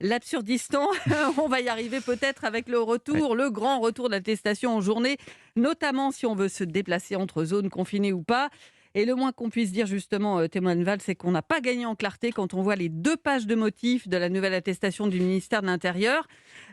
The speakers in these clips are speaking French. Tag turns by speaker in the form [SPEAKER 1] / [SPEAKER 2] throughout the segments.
[SPEAKER 1] l'absurdistan. On va y arriver peut-être avec le
[SPEAKER 2] Ouais.
[SPEAKER 1] retour, le grand retour de l'attestation en journée, notamment si on veut se déplacer entre zones confinées ou pas. Et le moins qu'on puisse dire justement, Théo Manval, c'est qu'on n'a pas gagné en clarté quand on voit les 2 pages de motifs de la nouvelle attestation du ministère de l'Intérieur.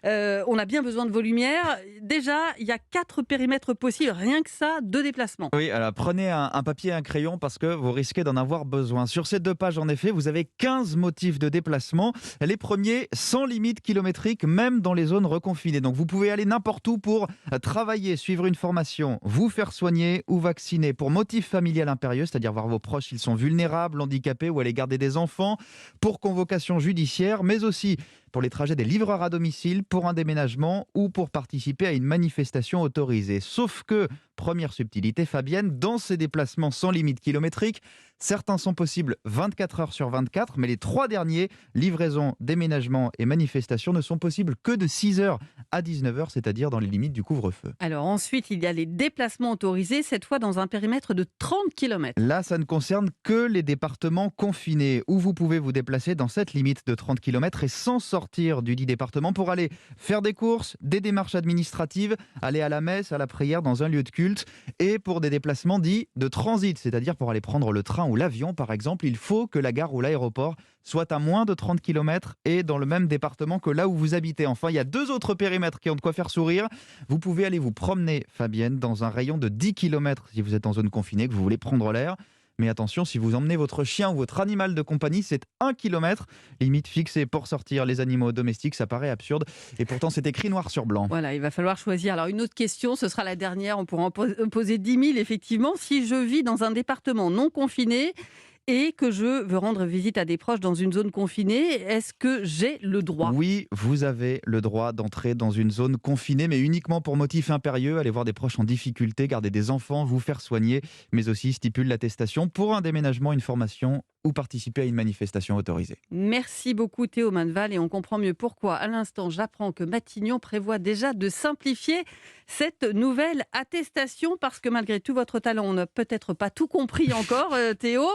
[SPEAKER 1] On a bien besoin de vos lumières. Déjà, il y a 4 périmètres possibles, rien que ça, de déplacement.
[SPEAKER 2] Oui, alors prenez un papier et un crayon parce que vous risquez d'en avoir besoin. Sur ces 2 pages, en effet, vous avez 15 motifs de déplacement. Les premiers, sans limite kilométrique, même dans les zones reconfinées. Donc vous pouvez aller n'importe où pour travailler, suivre une formation, vous faire soigner ou vacciner. Pour motif familial impérieux, c'est-à-dire voir vos proches s'ils sont vulnérables, handicapés ou aller garder des enfants. Pour convocation judiciaire, mais aussi pour les trajets des livreurs à domicile, pour un déménagement ou pour participer à une manifestation autorisée. Sauf que, première subtilité, Fabienne, dans ces déplacements sans limite kilométrique, certains sont possibles 24 heures sur 24, mais les 3 derniers, livraison, déménagement et manifestation, ne sont possibles que de 6 heures à 19 heures, c'est-à-dire dans les limites du couvre-feu.
[SPEAKER 1] Alors ensuite, il y a les déplacements autorisés, cette fois dans un périmètre de 30 kilomètres.
[SPEAKER 2] Là, ça ne concerne que les départements confinés, où vous pouvez vous déplacer dans cette limite de 30 km et sans sortir du dit département pour aller faire des courses, des démarches administratives, aller à la messe, à la prière dans un lieu de culte, et pour des déplacements dits de transit, c'est-à-dire pour aller prendre le train ou l'avion, par exemple, il faut que la gare ou l'aéroport soit à moins de 30 km et dans le même département que là où vous habitez. Enfin, il y a 2 autres périmètres qui ont de quoi faire sourire. Vous pouvez aller vous promener, Fabienne, dans un rayon de 10 km si vous êtes en zone confinée, que vous voulez prendre l'air. Mais attention, si vous emmenez votre chien ou votre animal de compagnie, c'est 1 km, limite fixée pour sortir les animaux domestiques. Ça paraît absurde. Et pourtant, c'est écrit noir sur blanc.
[SPEAKER 1] Voilà, il va falloir choisir. Alors une autre question, ce sera la dernière, on pourra en poser 10 000 effectivement. Si je vis dans un département non confiné et que je veux rendre visite à des proches dans une zone confinée, est-ce que j'ai le droit ?
[SPEAKER 2] Oui, vous avez le droit d'entrer dans une zone confinée, mais uniquement pour motif impérieux, aller voir des proches en difficulté, garder des enfants, vous faire soigner, mais aussi stipule l'attestation pour un déménagement, une formation ou participer à une manifestation autorisée.
[SPEAKER 1] Merci beaucoup Théo Manval et on comprend mieux pourquoi. À l'instant, j'apprends que Matignon prévoit déjà de simplifier cette nouvelle attestation parce que malgré tout votre talent, on n'a peut-être pas tout compris encore, Théo.